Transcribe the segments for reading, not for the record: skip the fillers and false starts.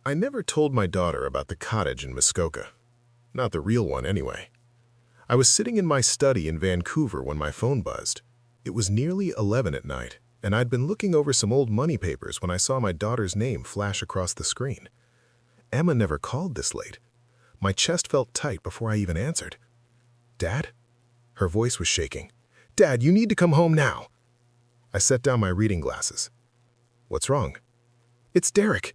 I never told my daughter about the cottage in Muskoka. Not the real one, anyway. I was sitting in my study in Vancouver when my phone buzzed. It was nearly 11 at night, and I'd been looking over some old money papers when I saw my daughter's name flash across the screen. Emma never called this late. My chest felt tight before I even answered. "Dad?" Her voice was shaking. "Dad, you need to come home now." I set down my reading glasses. "What's wrong?" "It's Derek.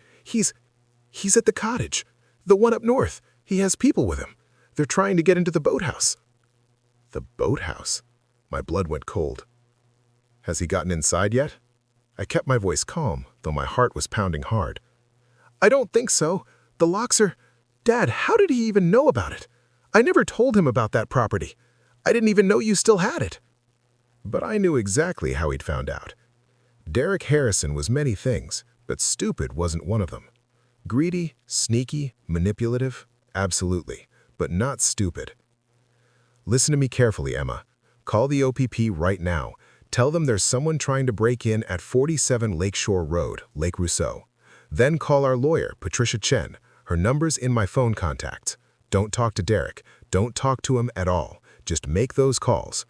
He's at the cottage. The one up north. He has people with him. They're trying to get into the boathouse." The boathouse? My blood went cold. "Has he gotten inside yet?" I kept my voice calm, though my heart was pounding hard. "I don't think so. The locks are... Dad, how did he even know about it? I never told him about that property. I didn't even know you still had it." But I knew exactly how he'd found out. Derek Harrison was many things, but stupid wasn't one of them. Greedy, sneaky, manipulative, absolutely, but not stupid. "Listen to me carefully, Emma. Call the OPP right now. Tell them there's someone trying to break in at 47 Lakeshore Road, Lake Rousseau. Then call our lawyer, Patricia Chen. Her number's in my phone contacts. Don't talk to Derek. Don't talk to him at all. Just make those calls."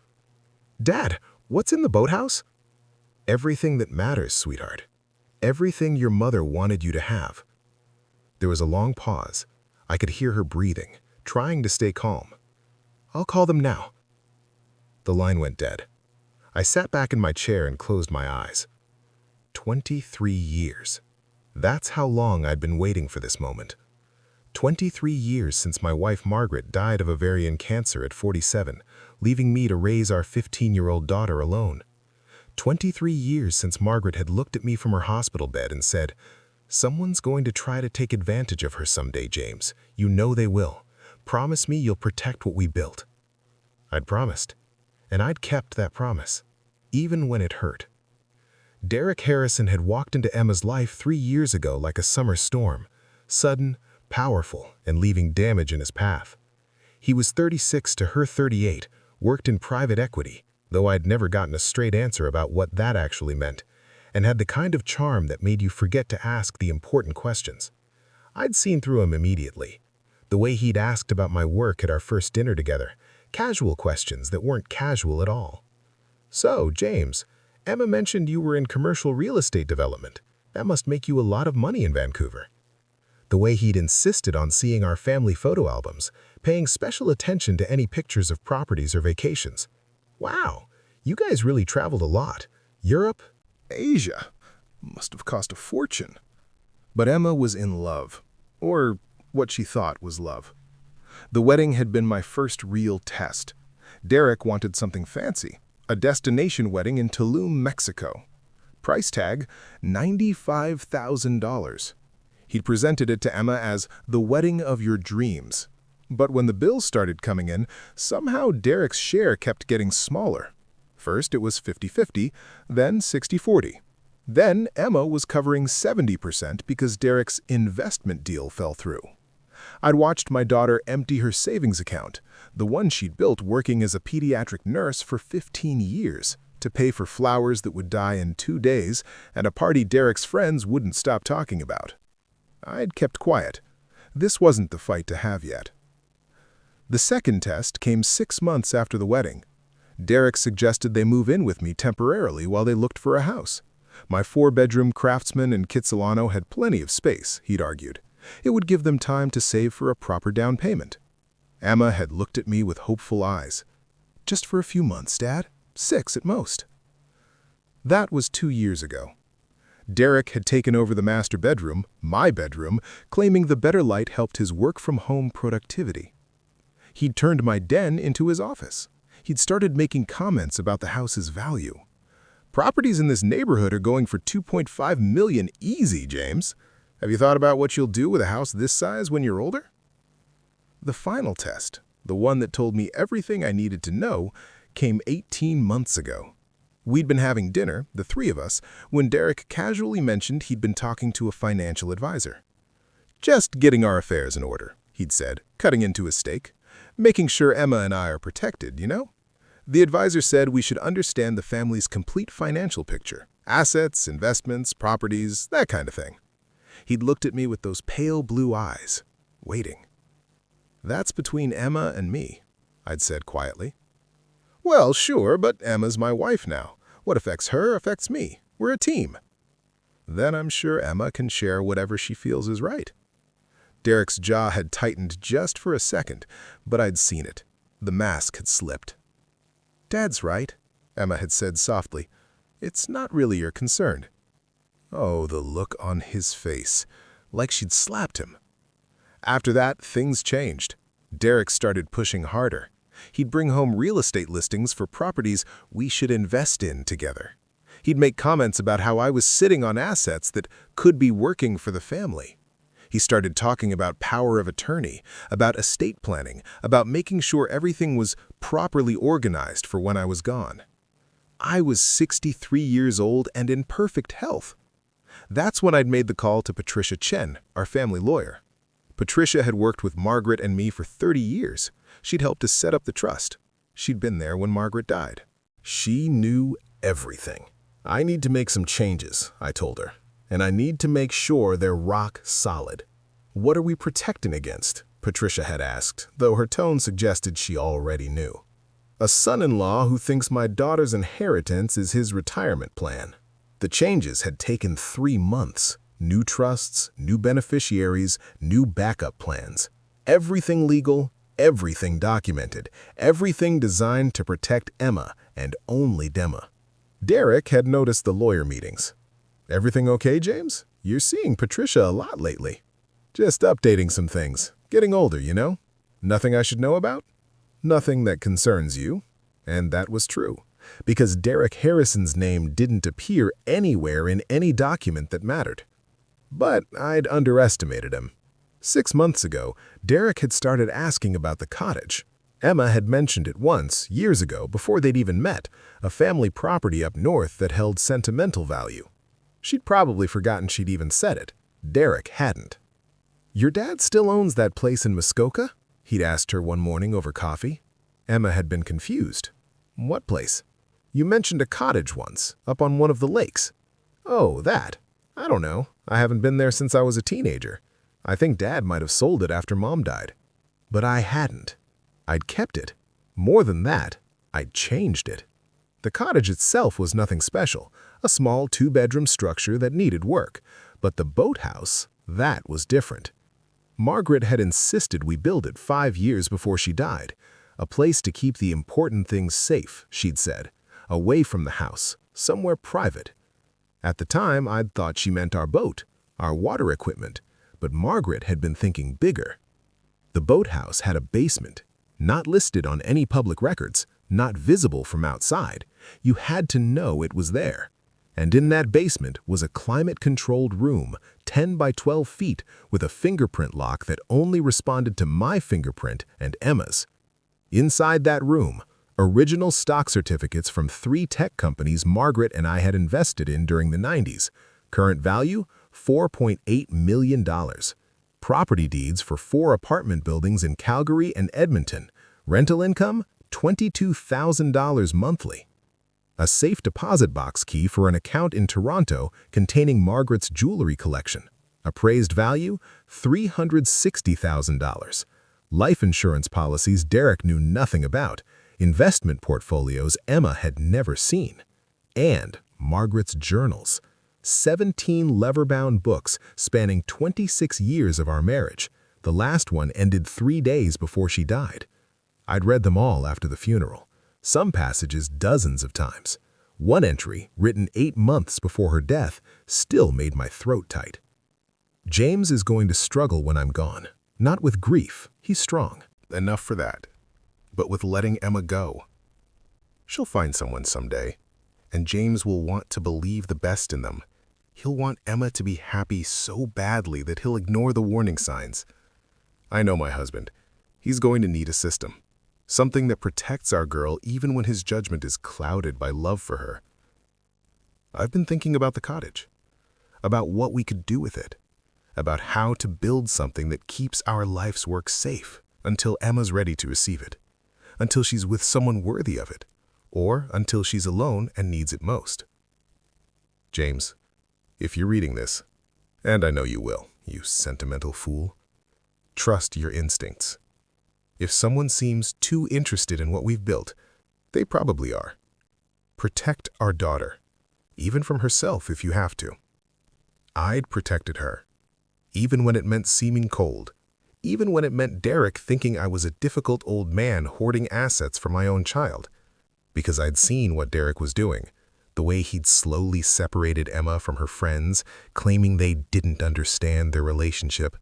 "Dad, what's in the boathouse?" "Everything that matters, sweetheart. Everything your mother wanted you to have." There was a long pause. I could hear her breathing, trying to stay calm. "I'll call them now." The line went dead. I sat back in my chair and closed my eyes. 23 years. That's how long I'd been waiting for this moment. 23 years since my wife Margaret died of ovarian cancer at 47, leaving me to raise our 15-year-old daughter alone. 23 years since Margaret had looked at me from her hospital bed and said, "Someone's going to try to take advantage of her someday, James. You know they will. Promise me you'll protect what we built." I'd promised, and I'd kept that promise, even when it hurt. Derek Harrison had walked into Emma's life 3 years ago like a summer storm, sudden, powerful, and leaving damage in his path. He was 36 to her 38, worked in private equity, though I'd never gotten a straight answer about what that actually meant, and had the kind of charm that made you forget to ask the important questions. I'd seen through him immediately. The way he'd asked about my work at our first dinner together, casual questions that weren't casual at all. "So, James, Emma mentioned you were in commercial real estate development. That must make you a lot of money in Vancouver." The way he'd insisted on seeing our family photo albums, paying special attention to any pictures of properties or vacations. "Wow, you guys really traveled a lot. Europe, Asia. Must have cost a fortune." But Emma was in love, or what she thought was love. The wedding had been my first real test. Derek wanted something fancy, a destination wedding in Tulum, Mexico. Price tag, $95,000. He'd presented it to Emma as the wedding of your dreams. But when the bills started coming in, somehow Derek's share kept getting smaller. First it was 50-50, then 60-40. Then Emma was covering 70% because Derek's investment deal fell through. I'd watched my daughter empty her savings account, the one she'd built working as a pediatric nurse for 15 years, to pay for flowers that would die in 2 days and a party Derek's friends wouldn't stop talking about. I'd kept quiet. This wasn't the fight to have yet. The second test came 6 months after the wedding. Derek suggested they move in with me temporarily while they looked for a house. My 4-bedroom Craftsman in Kitsilano had plenty of space, he'd argued. It would give them time to save for a proper down payment. Emma had looked at me with hopeful eyes. "Just for a few months, Dad. 6 at most." That was 2 years ago. Derek had taken over the master bedroom, my bedroom, claiming the better light helped his work-from-home productivity. He'd turned my den into his office. He'd started making comments about the house's value. "Properties in this neighborhood are going for $2.5 million easy, James. Have you thought about what you'll do with a house this size when you're older?" The final test, the one that told me everything I needed to know, came 18 months ago. We'd been having dinner, the 3 of us, when Derek casually mentioned he'd been talking to a financial advisor. "Just getting our affairs in order," he'd said, cutting into his steak. "Making sure Emma and I are protected, you know? The advisor said we should understand the family's complete financial picture. Assets, investments, properties, that kind of thing." He'd looked at me with those pale blue eyes, waiting. "That's between Emma and me," I'd said quietly. "Well, sure, but Emma's my wife now. What affects her affects me. We're a team." "Then I'm sure Emma can share whatever she feels is right." Derek's jaw had tightened just for a second, but I'd seen it. The mask had slipped. "Dad's right," Emma had said softly. "It's not really your concern." Oh, the look on his face, like she'd slapped him. After that, things changed. Derek started pushing harder. He'd bring home real estate listings for properties we should invest in together. He'd make comments about how I was sitting on assets that could be working for the family. He started talking about power of attorney, about estate planning, about making sure everything was properly organized for when I was gone. I was 63 years old and in perfect health. That's when I'd made the call to Patricia Chen, our family lawyer. Patricia had worked with Margaret and me for 30 years. She'd helped to set up the trust. She'd been there when Margaret died. She knew everything. "I need to make some changes," I told her, "and I need to make sure they're rock solid." "What are we protecting against?" Patricia had asked, though her tone suggested she already knew. "A son-in-law who thinks my daughter's inheritance is his retirement plan." The changes had taken 3 months. New trusts, new beneficiaries, new backup plans. Everything legal, everything documented, everything designed to protect Emma and only Emma. Derek had noticed the lawyer meetings. "Everything okay, James? You're seeing Patricia a lot lately." "Just updating some things. Getting older, you know? Nothing I should know about?" "Nothing that concerns you." And that was true, because Derek Harrison's name didn't appear anywhere in any document that mattered. But I'd underestimated him. 6 months ago, Derek had started asking about the cottage. Emma had mentioned it once, years ago, before they'd even met, a family property up north that held sentimental value. She'd probably forgotten she'd even said it. Derek hadn't. "Your dad still owns that place in Muskoka?" He'd asked her one morning over coffee. Emma had been confused. "What place?" "You mentioned a cottage once, up on one of the lakes." "Oh, that. I don't know. I haven't been there since I was a teenager. I think Dad might have sold it after Mom died." But I hadn't. I'd kept it. More than that, I'd changed it. The cottage itself was nothing special, a small 2-bedroom structure that needed work. But the boathouse, that was different. Margaret had insisted we build it 5 years before she died. A place to keep the important things safe, she'd said, away from the house, somewhere private. At the time, I'd thought she meant our boat, our water equipment, but Margaret had been thinking bigger. The boathouse had a basement, not listed on any public records, not visible from outside. You had to know it was there. And in that basement was a climate-controlled room, 10 by 12 feet, with a fingerprint lock that only responded to my fingerprint and Emma's. Inside that room, original stock certificates from 3 tech companies Margaret and I had invested in during the 90s. Current value, $4.8 million. Property deeds for 4 apartment buildings in Calgary and Edmonton. Rental income, $22,000 monthly. A safe deposit box key for an account in Toronto containing Margaret's jewelry collection. Appraised value, $360,000. Life insurance policies Derek knew nothing about. Investment portfolios Emma had never seen. And Margaret's journals. 17 leather-bound books spanning 26 years of our marriage. The last one ended 3 days before she died. I'd read them all after the funeral. Some passages dozens of times. One entry, written 8 months before her death, still made my throat tight. "James is going to struggle when I'm gone. Not with grief, he's strong. Enough for that. But with letting Emma go. She'll find someone someday, and James will want to believe the best in them. He'll want Emma to be happy so badly that he'll ignore the warning signs. I know my husband. He's going to need a system. Something that protects our girl even when his judgment is clouded by love for her. I've been thinking about the cottage, about what we could do with it, about how to build something that keeps our life's work safe until Emma's ready to receive it, until she's with someone worthy of it, or until she's alone and needs it most. James, if you're reading this, And I know you will, you sentimental fool. Trust your instincts. If someone seems too interested in what we've built, they probably are. Protect our daughter, even from herself if you have to. I'd protected her, even when it meant seeming cold, even when it meant Derek thinking I was a difficult old man hoarding assets for my own child, because I'd seen what Derek was doing, the way he'd slowly separated Emma from her friends, claiming they didn't understand their relationship,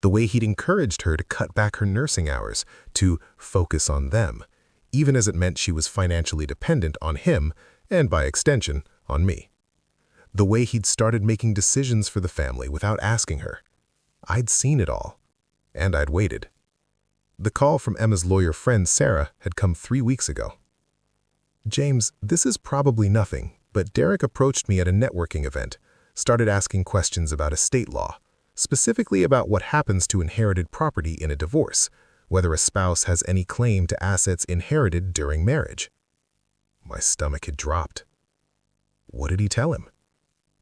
the way he'd encouraged her to cut back her nursing hours, to focus on them, even as it meant she was financially dependent on him and, by extension, on me. The way he'd started making decisions for the family without asking her. I'd seen it all, and I'd waited. The call from Emma's lawyer friend Sarah had come 3 weeks ago. James, this is probably nothing, but Derek approached me at a networking event, started asking questions about estate law, specifically about what happens to inherited property in a divorce, whether a spouse has any claim to assets inherited during marriage. My stomach had dropped. What did he tell him?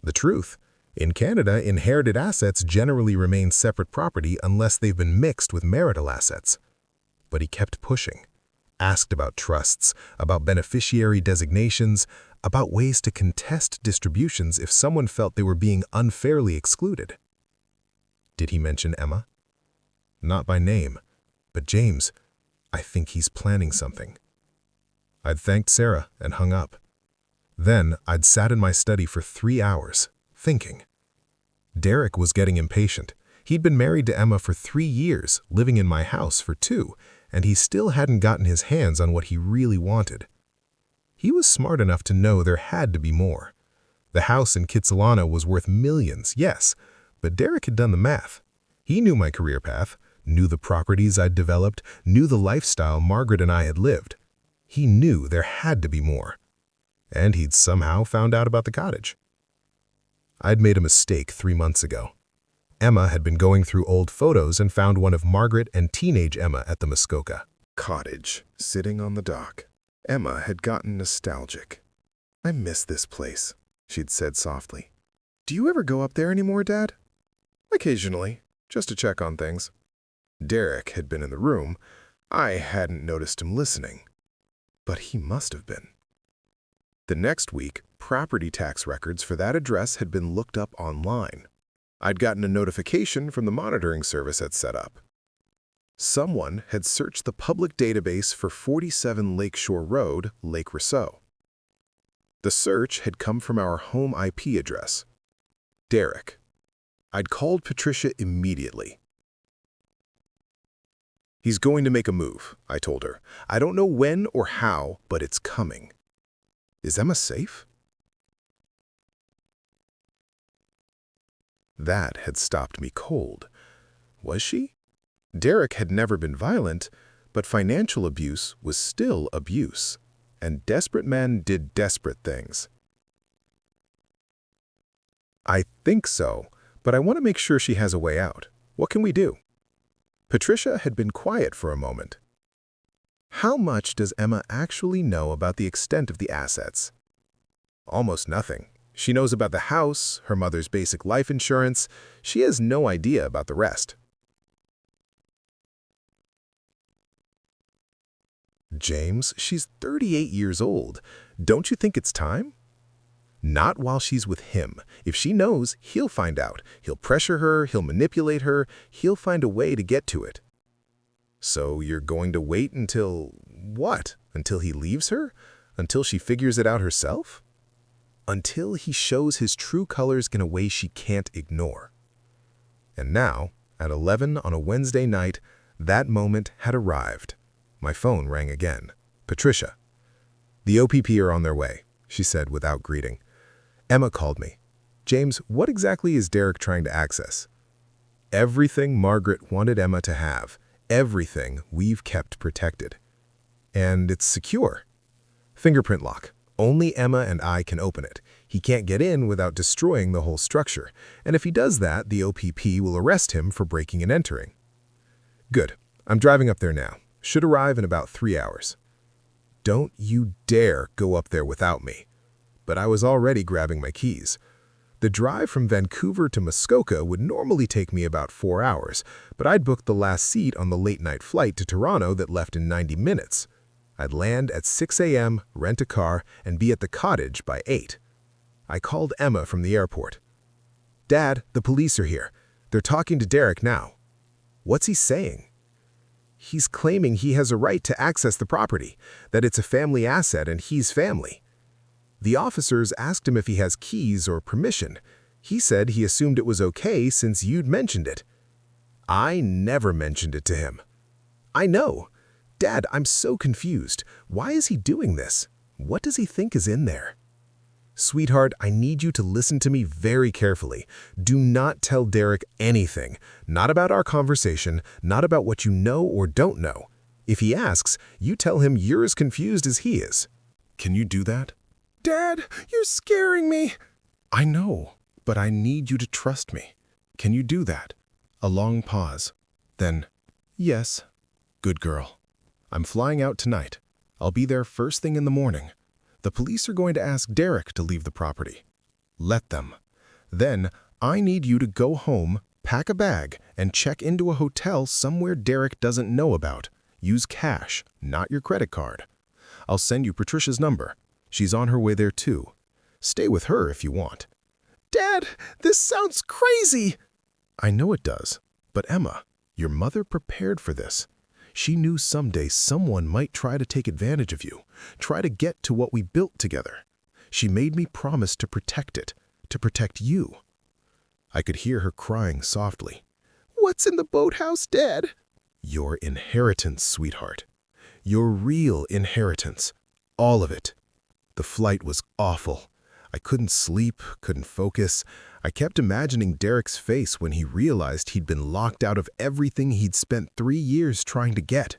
The truth. In Canada, inherited assets generally remain separate property unless they've been mixed with marital assets. But he kept pushing. Asked about trusts, about beneficiary designations, about ways to contest distributions if someone felt they were being unfairly excluded. Did he mention Emma? Not by name, but James, I think he's planning something. I'd thanked Sarah and hung up. Then I'd sat in my study for 3 hours, thinking. Derek was getting impatient. He'd been married to Emma for 3 years, living in my house for 2, and he still hadn't gotten his hands on what he really wanted. He was smart enough to know there had to be more. The house in Kitsilano was worth millions, yes, but Derek had done the math. He knew my career path, knew the properties I'd developed, knew the lifestyle Margaret and I had lived. He knew there had to be more. And he'd somehow found out about the cottage. I'd made a mistake 3 months ago. Emma had been going through old photos and found one of Margaret and teenage Emma at the Muskoka Cottage, sitting on the dock. Emma had gotten nostalgic. "I miss this place," she'd said softly. "Do you ever go up there anymore, Dad?" "Occasionally, just to check on things." Derek had been in the room. I hadn't noticed him listening, but he must have been. The next week, property tax records for that address had been looked up online. I'd gotten a notification from the monitoring service I'd set up. Someone had searched the public database for 47 Lakeshore Road, Lake Rousseau. The search had come from our home IP address. Derek. I'd called Patricia immediately. "He's going to make a move," I told her. "I don't know when or how, but it's coming." "Is Emma safe?" That had stopped me cold. Was she? Derek had never been violent, but financial abuse was still abuse, and desperate men did desperate things. "I think so, but I want to make sure she has a way out. What can we do?" Patricia had been quiet for a moment. "How much does Emma actually know about the extent of the assets?" "Almost nothing. She knows about the house, her mother's basic life insurance. She has no idea about the rest." "James, she's 38 years old. Don't you think it's time?" "Not while she's with him. If she knows, he'll find out. He'll pressure her, he'll manipulate her, he'll find a way to get to it." "So you're going to wait until what? Until he leaves her? Until she figures it out herself?" "Until he shows his true colors in a way she can't ignore." And now, at 11 on a Wednesday night, that moment had arrived. My phone rang again. "Patricia." "The OPP are on their way," she said without greeting. Emma called me. "James, what exactly is Derek trying to access?" "Everything Margaret wanted Emma to have. Everything we've kept protected. And it's secure. Fingerprint lock. Only Emma and I can open it. He can't get in without destroying the whole structure, and if he does that, the OPP will arrest him for breaking and entering." "Good. I'm driving up there now. Should arrive in about 3 hours." "Don't you dare go up there without me." But I was already grabbing my keys. The drive from Vancouver to Muskoka would normally take me about 4 hours, but I'd booked the last seat on the late-night flight to Toronto that left in 90 minutes. I'd land at 6 a.m., rent a car, and be at the cottage by 8. I called Emma from the airport. "Dad, the police are here. They're talking to Derek now." "What's he saying?" "He's claiming he has a right to access the property, that it's a family asset and he's family." The officers asked him if he has keys or permission. He said he assumed it was okay since you'd mentioned it. "I never mentioned it to him." "I know. Dad, I'm so confused. Why is he doing this? What does he think is in there?" "Sweetheart, I need you to listen to me very carefully. Do not tell Derek anything. Not about our conversation, not about what you know or don't know. If he asks, you tell him you're as confused as he is. Can you do that?" "Dad, you're scaring me." "I know, but I need you to trust me. Can you do that?" A long pause. Then, "Yes." "Good girl. I'm flying out tonight. I'll be there first thing in the morning. The police are going to ask Derek to leave the property. Let them. Then, I need you to go home, pack a bag, and check into a hotel somewhere Derek doesn't know about. Use cash, not your credit card. I'll send you Patricia's number. She's on her way there too. Stay with her if you want." "Dad, this sounds crazy." "I know it does. But Emma, your mother prepared for this. She knew someday someone might try to take advantage of you, try to get to what we built together. She made me promise to protect it, to protect you." I could hear her crying softly. "What's in the boathouse, Dad?" "Your inheritance, sweetheart. Your real inheritance. All of it." The flight was awful. I couldn't sleep, couldn't focus. I kept imagining Derek's face when he realized he'd been locked out of everything he'd spent 3 years trying to get.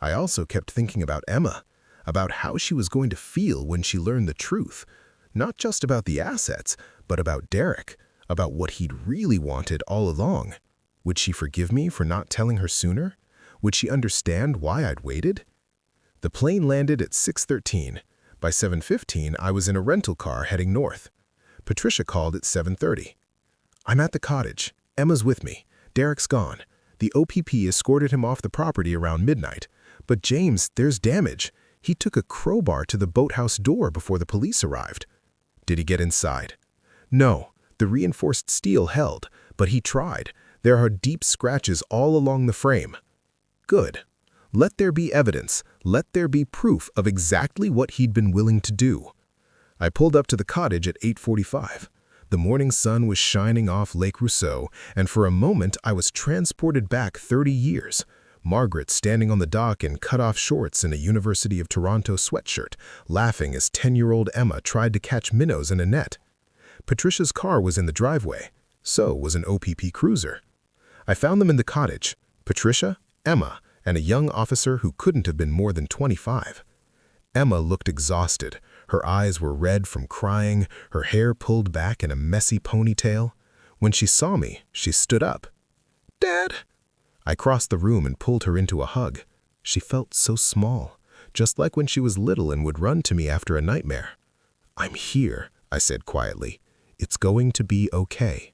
I also kept thinking about Emma, about how she was going to feel when she learned the truth. Not just about the assets, but about Derek, about what he'd really wanted all along. Would she forgive me for not telling her sooner? Would she understand why I'd waited? The plane landed at 6:13. By 7:15, I was in a rental car heading north. Patricia called at 7:30. "I'm at the cottage. Emma's with me. Derek's gone. The OPP escorted him off the property around midnight. But James, there's damage. He took a crowbar to the boathouse door before the police arrived." "Did he get inside?" "No. The reinforced steel held, but he tried. There are deep scratches all along the frame." "Good. Let there be evidence. Let there be proof of exactly what he'd been willing to do." I pulled up to the cottage at 8:45. The morning sun was shining off Lake Rousseau, and for a moment I was transported back 30 years. Margaret standing on the dock in cut-off shorts and a University of Toronto sweatshirt, laughing as 10-year-old Emma tried to catch minnows in a net. Patricia's car was in the driveway. So was an OPP cruiser. I found them in the cottage, Patricia, Emma, and a young officer who couldn't have been more than 25. Emma looked exhausted. Her eyes were red from crying, her hair pulled back in a messy ponytail. When she saw me, she stood up. "Dad!" I crossed the room and pulled her into a hug. She felt so small, just like when she was little and would run to me after a nightmare. "I'm here," I said quietly. "It's going to be okay."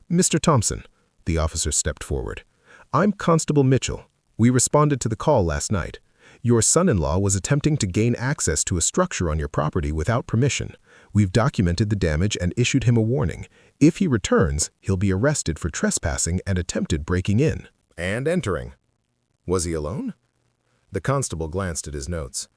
"Mr. Thompson," the officer stepped forward. "I'm Constable Mitchell. We responded to the call last night. Your son-in-law was attempting to gain access to a structure on your property without permission. We've documented the damage and issued him a warning. If he returns, he'll be arrested for trespassing and attempted breaking in." "And entering." "Was he alone?" The constable glanced at his notes.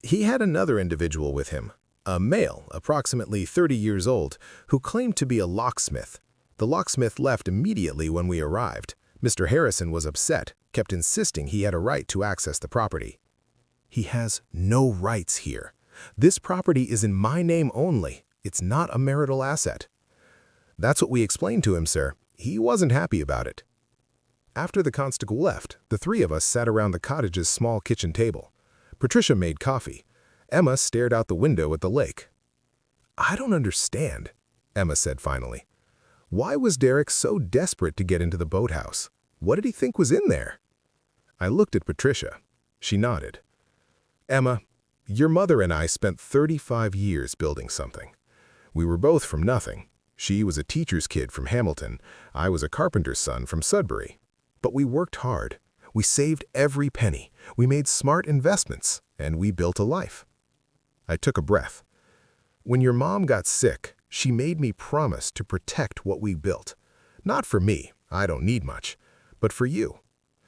"He had another individual with him, a male, approximately 30 years old, who claimed to be a locksmith. The locksmith left immediately when we arrived. Mr. Harrison was upset, kept insisting he had a right to access the property." "He has no rights here. This property is in my name only. It's not a marital asset." "That's what we explained to him, sir. He wasn't happy about it." After the constable left, the three of us sat around the cottage's small kitchen table. Patricia made coffee. Emma stared out the window at the lake. "I don't understand," Emma said finally. "Why was Derek so desperate to get into the boathouse? What did he think was in there?" I looked at Patricia. She nodded. "Emma, your mother and I spent 35 years building something. We were both from nothing. She was a teacher's kid from Hamilton. I was a carpenter's son from Sudbury. But we worked hard. We saved every penny. We made smart investments, and we built a life. I took a breath. When your mom got sick, she made me promise to protect what we built. Not for me, I don't need much, but for you.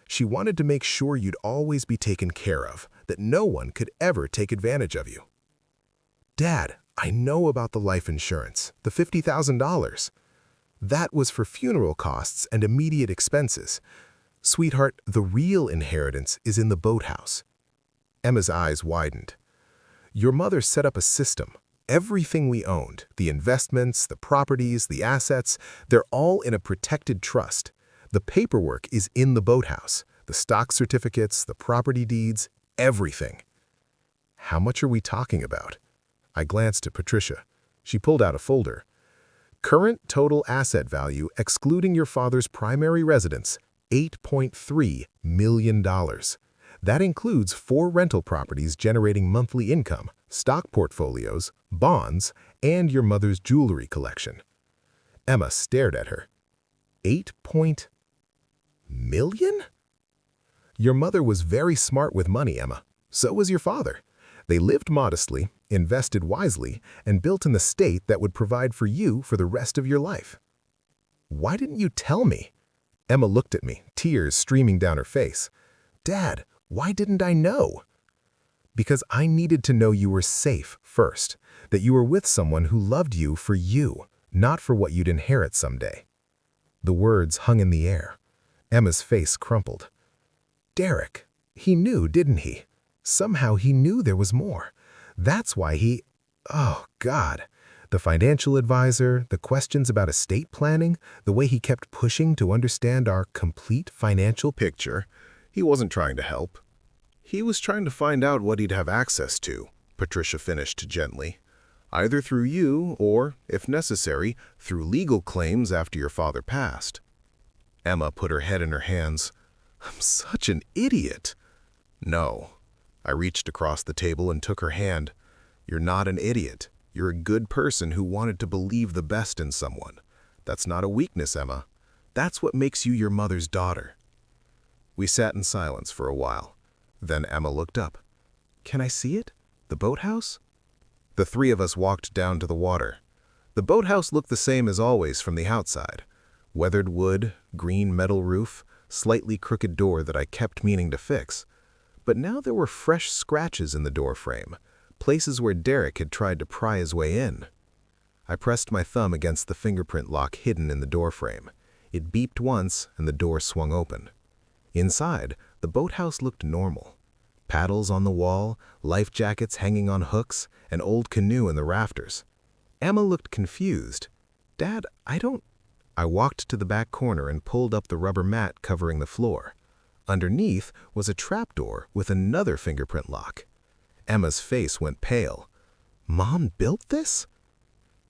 She wanted to make sure you'd always be taken care of, that no one could ever take advantage of you. Dad, I know about the life insurance, the $50,000. That was for funeral costs and immediate expenses. Sweetheart, the real inheritance is in the boathouse. Emma's eyes widened. Your mother set up a system. Everything we owned, the investments, the properties, the assets, they're all in a protected trust. The paperwork is in the boathouse, the stock certificates, the property deeds, everything. How much are we talking about? I glanced at Patricia. She pulled out a folder. Current total asset value, excluding your father's primary residence, $8.3 million. That includes 4 rental properties generating monthly income, stock portfolios, bonds, and your mother's jewelry collection. Emma stared at her. 8 million? Your mother was very smart with money, Emma. So was your father. They lived modestly, invested wisely, and built an estate that would provide for you for the rest of your life. Why didn't you tell me? Emma looked at me, tears streaming down her face. Dad, why didn't I know? Because I needed to know you were safe first, that you were with someone who loved you for you, not for what you'd inherit someday. The words hung in the air. Emma's face crumpled. Derek, he knew, didn't he? Somehow he knew there was more. That's why he... Oh, God. The financial advisor, the questions about estate planning, the way he kept pushing to understand our complete financial picture. He wasn't trying to help. He was trying to find out what he'd have access to, Patricia finished gently. Either through you or, if necessary, through legal claims after your father passed. Emma put her head in her hands. I'm such an idiot. No. I reached across the table and took her hand. You're not an idiot. You're a good person who wanted to believe the best in someone. That's not a weakness, Emma. That's what makes you your mother's daughter. We sat in silence for a while. Then Emma looked up. Can I see it? The boathouse? The 3 of us walked down to the water. The boathouse looked the same as always from the outside. Weathered wood, green metal roof, slightly crooked door that I kept meaning to fix. But now there were fresh scratches in the door frame, places where Derek had tried to pry his way in. I pressed my thumb against the fingerprint lock hidden in the door frame. It beeped once and the door swung open. Inside, the boathouse looked normal. Paddles on the wall, life jackets hanging on hooks, an old canoe in the rafters. Emma looked confused. Dad, I walked to the back corner and pulled up the rubber mat covering the floor. Underneath was a trapdoor with another fingerprint lock. Emma's face went pale. Mom built this?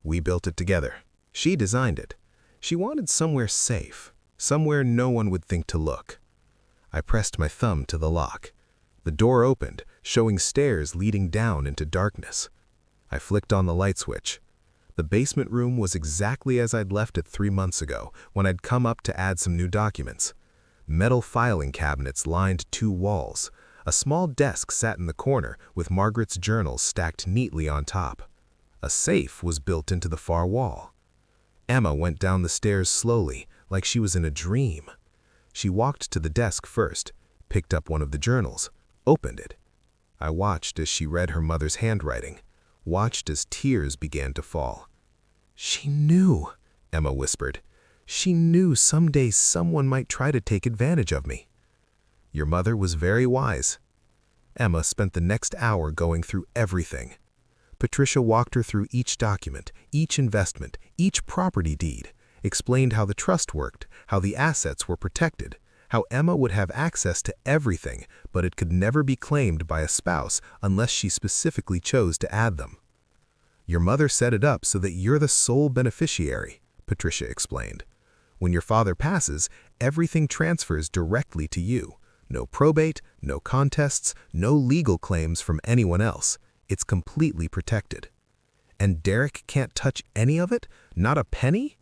We built it together. She designed it. She wanted somewhere safe, somewhere no one would think to look. I pressed my thumb to the lock. The door opened, showing stairs leading down into darkness. I flicked on the light switch. The basement room was exactly as I'd left it 3 months ago when I'd come up to add some new documents. Metal filing cabinets lined 2 walls. A small desk sat in the corner with Margaret's journals stacked neatly on top. A safe was built into the far wall. Emma went down the stairs slowly, like she was in a dream. She walked to the desk first, picked up one of the journals, opened it. I watched as she read her mother's handwriting, watched as tears began to fall. She knew, Emma whispered. She knew someday someone might try to take advantage of me. Your mother was very wise. Emma spent the next hour going through everything. Patricia walked her through each document, each investment, each property deed, explained how the trust worked, how the assets were protected, how Emma would have access to everything, but it could never be claimed by a spouse unless she specifically chose to add them. Your mother set it up so that you're the sole beneficiary, Patricia explained. When your father passes, everything transfers directly to you. No probate, no contests, no legal claims from anyone else. It's completely protected. And Derek can't touch any of it? Not a penny?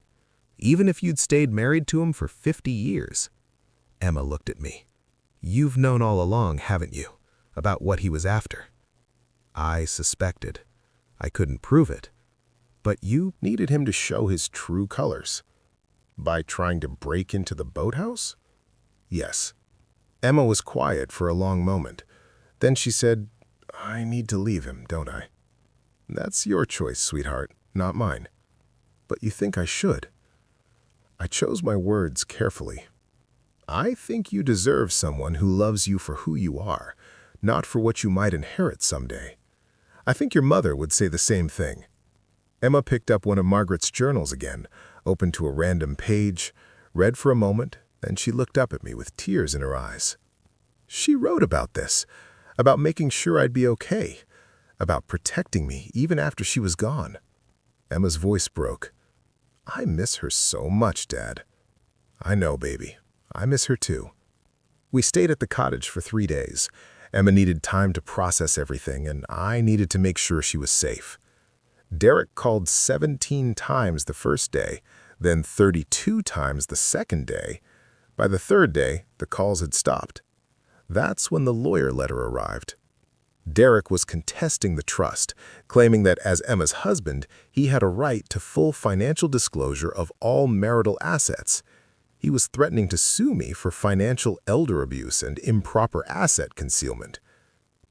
Even if you'd stayed married to him for 50 years. Emma looked at me. You've known all along, haven't you, about what he was after? I suspected. I couldn't prove it. But you needed him to show his true colors. By trying to break into the boathouse? Yes. Emma was quiet for a long moment. Then she said, I need to leave him, don't I? That's your choice, sweetheart, not mine. But you think I should. I chose my words carefully. I think you deserve someone who loves you for who you are, not for what you might inherit someday. I think your mother would say the same thing. Emma picked up one of Margaret's journals again, opened to a random page, read for a moment, then she looked up at me with tears in her eyes. She wrote about this, about making sure I'd be okay, about protecting me even after she was gone. Emma's voice broke. I miss her so much, Dad. I know, baby. I miss her too. We stayed at the cottage for 3 days. Emma needed time to process everything, and I needed to make sure she was safe. Derek called 17 times the first day, then 32 times the second day. By the third day, the calls had stopped. That's when the lawyer letter arrived. Derek was contesting the trust, claiming that as Emma's husband, he had a right to full financial disclosure of all marital assets. He was threatening to sue me for financial elder abuse and improper asset concealment.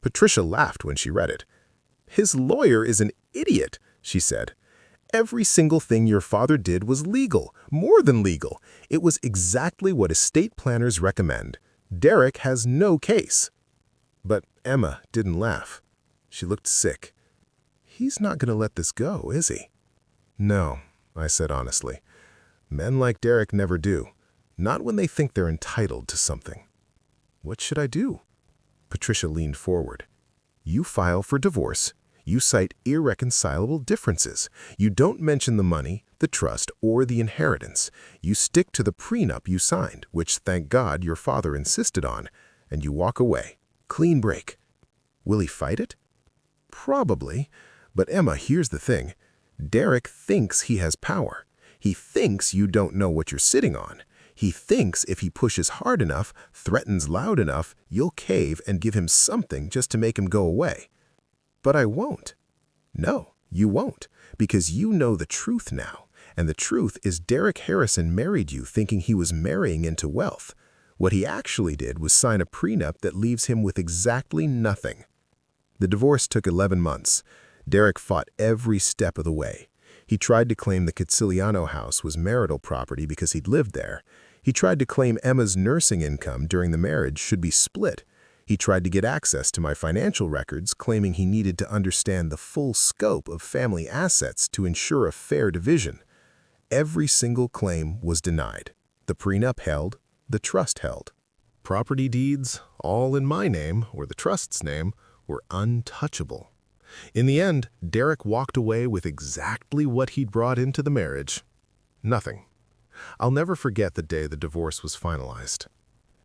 Patricia laughed when she read it. His lawyer is an idiot, she said. Every single thing your father did was legal, more than legal. It was exactly what estate planners recommend. Derek has no case. But Emma didn't laugh. She looked sick. He's not going to let this go, is he? No, I said honestly. Men like Derek never do. Not when they think they're entitled to something. What should I do? Patricia leaned forward. You file for divorce. You cite irreconcilable differences. You don't mention the money, the trust, or the inheritance. You stick to the prenup you signed, which, thank God, your father insisted on, and you walk away. Clean break. Will he fight it? Probably. But Emma, here's the thing. Derek thinks he has power. He thinks you don't know what you're sitting on. He thinks if he pushes hard enough, threatens loud enough, you'll cave and give him something just to make him go away. But I won't. No, you won't, because you know the truth now. And the truth is Derek Harrison married you thinking he was marrying into wealth. What he actually did was sign a prenup that leaves him with exactly nothing. The divorce took 11 months. Derek fought every step of the way. He tried to claim the Catsiliano house was marital property because he'd lived there. He tried to claim Emma's nursing income during the marriage should be split. He tried to get access to my financial records, claiming he needed to understand the full scope of family assets to ensure a fair division. Every single claim was denied. The prenup held, the trust held. Property deeds, all in my name, or the trust's name, were untouchable. In the end, Derek walked away with exactly what he'd brought into the marriage. Nothing. I'll never forget the day the divorce was finalized.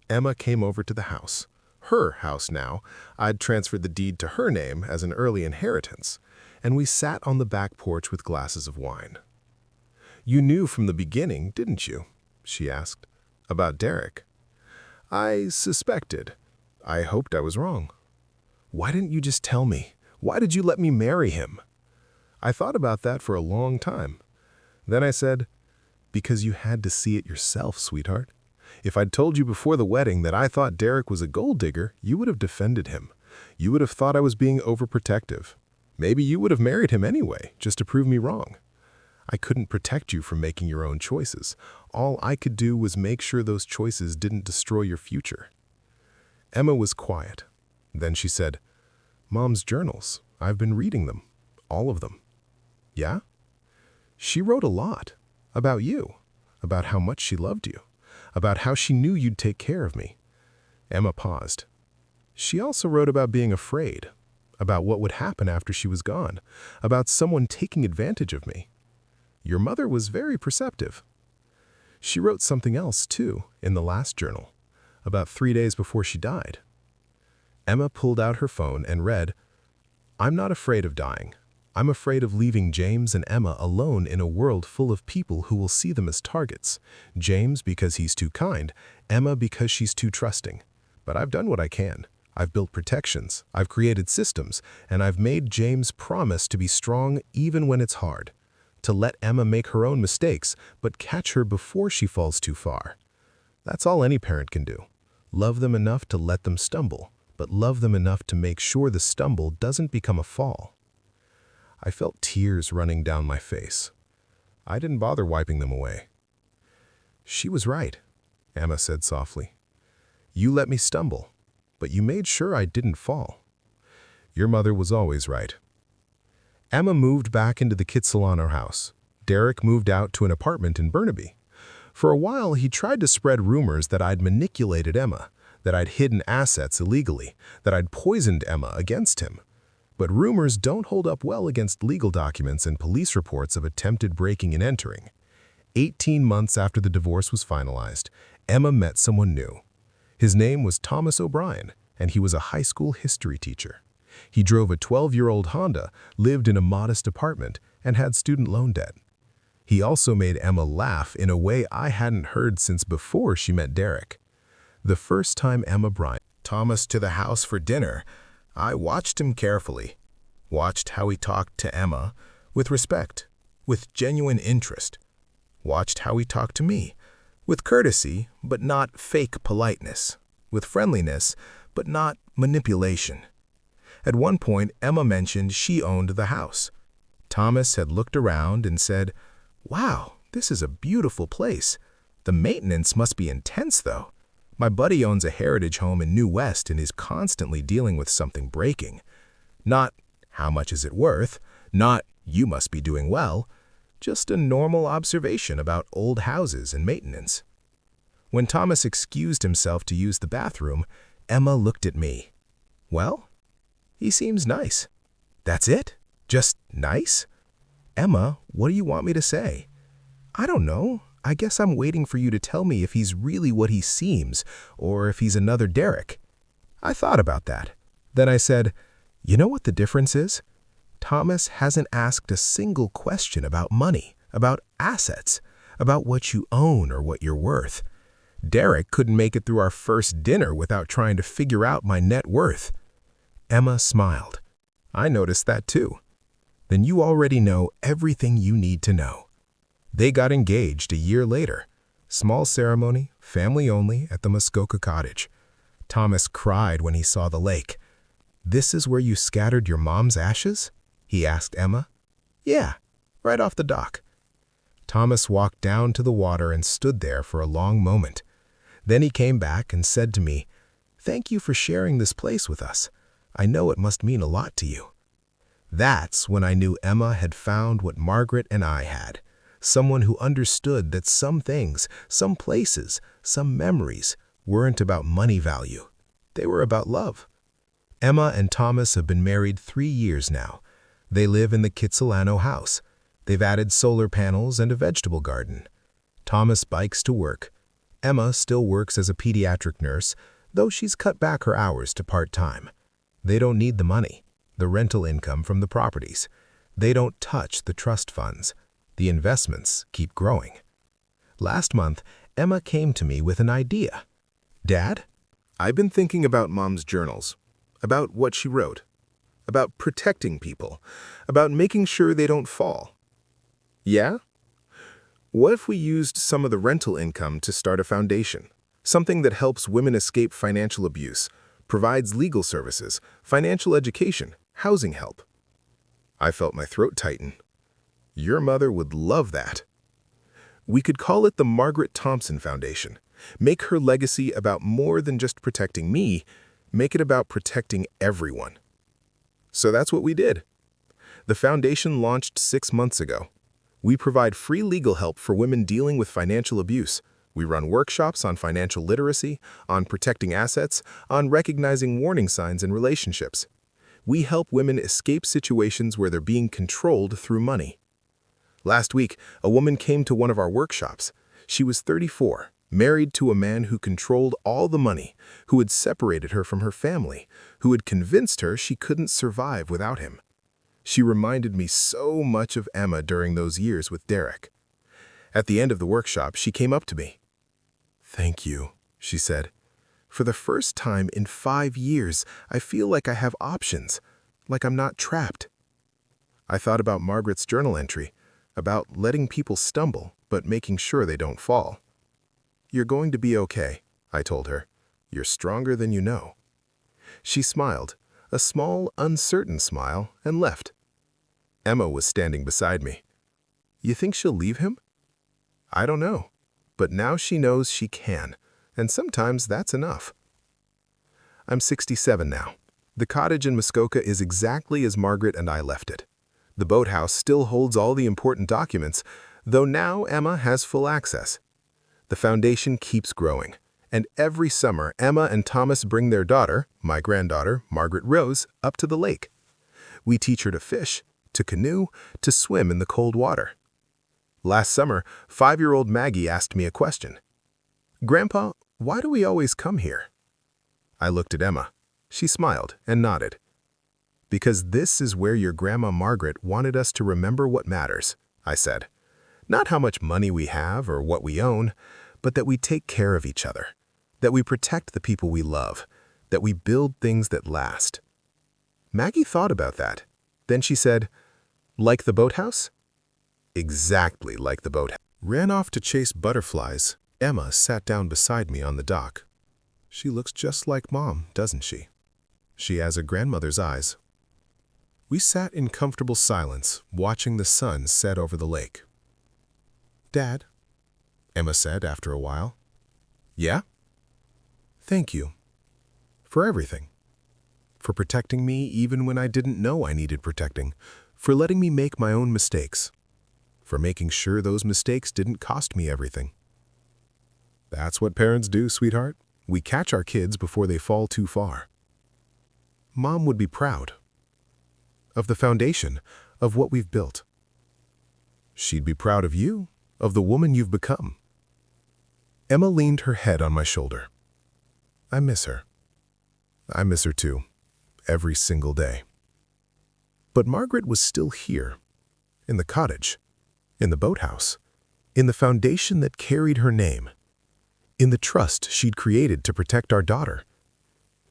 Emma came over to the house. Her house now. I'd transferred the deed to her name as an early inheritance, and we sat on the back porch with glasses of wine. You knew from the beginning, didn't you? She asked. About Derek. I suspected. I hoped I was wrong. Why didn't you just tell me? Why did you let me marry him? I thought about that for a long time. Then I said, because you had to see it yourself, sweetheart. If I'd told you before the wedding that I thought Derek was a gold digger, you would have defended him. You would have thought I was being overprotective. Maybe you would have married him anyway, just to prove me wrong. I couldn't protect you from making your own choices. All I could do was make sure those choices didn't destroy your future. Emma was quiet. Then she said, Mom's journals. I've been reading them. All of them. Yeah? She wrote a lot. About you. About how much she loved you. About how she knew you'd take care of me. Emma paused. She also wrote about being afraid. About what would happen after she was gone. About someone taking advantage of me. Your mother was very perceptive. She wrote something else, too, in the last journal. About 3 days before she died. Emma pulled out her phone and read, I'm not afraid of dying. I'm afraid of leaving James and Emma alone in a world full of people who will see them as targets. James because he's too kind, Emma because she's too trusting. But I've done what I can. I've built protections, I've created systems, and I've made James promise to be strong even when it's hard. To let Emma make her own mistakes, but catch her before she falls too far. That's all any parent can do. Love them enough to let them stumble, but love them enough to make sure the stumble doesn't become a fall. I felt tears running down my face. I didn't bother wiping them away. She was right, Emma said softly. You let me stumble, but you made sure I didn't fall. Your mother was always right. Emma moved back into the Kitsilano house. Derek moved out to an apartment in Burnaby. For a while, he tried to spread rumors that I'd manipulated Emma, that I'd hidden assets illegally, that I'd poisoned Emma against him. But rumors don't hold up well against legal documents and police reports of attempted breaking and entering. 18 months after the divorce was finalized, Emma met someone new. His name was Thomas O'Brien, and he was a high school history teacher. He drove a 12-year-old Honda, lived in a modest apartment, and had student loan debt. He also made Emma laugh in a way I hadn't heard since before she met Derek. The first time Emma brought Thomas to the house for dinner, I watched him carefully, watched how he talked to Emma with respect, with genuine interest, watched how he talked to me, with courtesy but not fake politeness, with friendliness but not manipulation. At one point, Emma mentioned she owned the house. Thomas had looked around and said, "Wow, this is a beautiful place. The maintenance must be intense though. My buddy owns a heritage home in New West and is constantly dealing with something breaking. Not, how much is it worth? Not, you must be doing well. Just a normal observation about old houses and maintenance." When Thomas excused himself to use the bathroom, Emma looked at me. "Well, he seems nice." "That's it? Just nice?" "Emma, what do you want me to say?" "I don't know. I guess I'm waiting for you to tell me if he's really what he seems, or if he's another Derek." I thought about that. Then I said, "You know what the difference is? Thomas hasn't asked a single question about money, about assets, about what you own or what you're worth. Derek couldn't make it through our first dinner without trying to figure out my net worth." Emma smiled. "I noticed that too." "Then you already know everything you need to know." They got engaged a year later. Small ceremony, family only, at the Muskoka Cottage. Thomas cried when he saw the lake. "This is where you scattered your mom's ashes?" he asked Emma. "Yeah, right off the dock." Thomas walked down to the water and stood there for a long moment. Then he came back and said to me, "Thank you for sharing this place with us. I know it must mean a lot to you." That's when I knew Emma had found what Margaret and I had. Someone who understood that some things, some places, some memories weren't about money value. They were about love. Emma and Thomas have been married 3 years now. They live in the Kitsilano house. They've added solar panels and a vegetable garden. Thomas bikes to work. Emma still works as a pediatric nurse, though she's cut back her hours to part-time. They don't need the money, the rental income from the properties. They don't touch the trust funds. The investments keep growing. Last month, Emma came to me with an idea. "Dad, I've been thinking about Mom's journals, about what she wrote, about protecting people, about making sure they don't fall." "Yeah? What if we used some of the rental income to start a foundation? Something that helps women escape financial abuse, provides legal services, financial education, housing help." I felt my throat tighten. "Your mother would love that." "We could call it the Margaret Thompson Foundation. Make her legacy about more than just protecting me, make it about protecting everyone." So that's what we did. The foundation launched 6 months ago. We provide free legal help for women dealing with financial abuse. We run workshops on financial literacy, on protecting assets, on recognizing warning signs in relationships. We help women escape situations where they're being controlled through money. Last week, a woman came to one of our workshops. She was 34, married to a man who controlled all the money, who had separated her from her family, who had convinced her she couldn't survive without him. She reminded me so much of Emma during those years with Derek. At the end of the workshop, she came up to me. "Thank you," she said. "For the first time in 5 years, I feel like I have options, like I'm not trapped." I thought about Margaret's journal entry, about letting people stumble, but making sure they don't fall. "You're going to be okay," I told her. "You're stronger than you know." She smiled, a small, uncertain smile, and left. Emma was standing beside me. "You think she'll leave him?" "I don't know, but now she knows she can, and sometimes that's enough." I'm 67 now. The cottage in Muskoka is exactly as Margaret and I left it. The boathouse still holds all the important documents, though now Emma has full access. The foundation keeps growing, and every summer Emma and Thomas bring their daughter, my granddaughter, Margaret Rose, up to the lake. We teach her to fish, to canoe, to swim in the cold water. Last summer, 5-year-old Maggie asked me a question. "Grandpa, why do we always come here?" I looked at Emma. She smiled and nodded. "Because this is where your Grandma Margaret wanted us to remember what matters," I said. "Not how much money we have or what we own, but that we take care of each other, that we protect the people we love, that we build things that last." Maggie thought about that. Then she said, "Like the boathouse?" "Exactly like the boathouse." Ran off to chase butterflies. Emma sat down beside me on the dock. She looks just like Mom, doesn't she? She has a grandmother's eyes. We sat in comfortable silence, watching the sun set over the lake. "Dad," Emma said after a while. "Yeah?" "Thank you. For everything. For protecting me even when I didn't know I needed protecting. For letting me make my own mistakes. For making sure those mistakes didn't cost me everything." That's what parents do, sweetheart. We catch our kids before they fall too far. Mom would be proud of the foundation, of what we've built. She'd be proud of you, of the woman you've become. Emma leaned her head on my shoulder. I miss her. I miss her too, every single day. But Margaret was still here, in the cottage, in the boathouse, in the foundation that carried her name, in the trust she'd created to protect our daughter,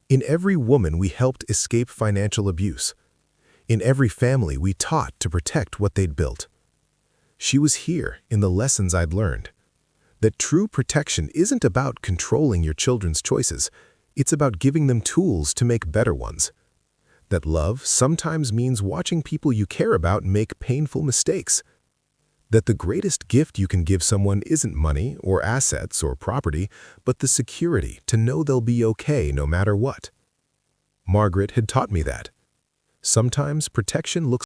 in every woman we helped escape financial abuse, in every family we taught to protect what they'd built. She was here in the lessons I'd learned, that true protection isn't about controlling your children's choices, it's about giving them tools to make better ones. That love sometimes means watching people you care about make painful mistakes. That the greatest gift you can give someone isn't money or assets or property, but the security to know they'll be okay no matter what. Margaret had taught me that. Sometimes protection looks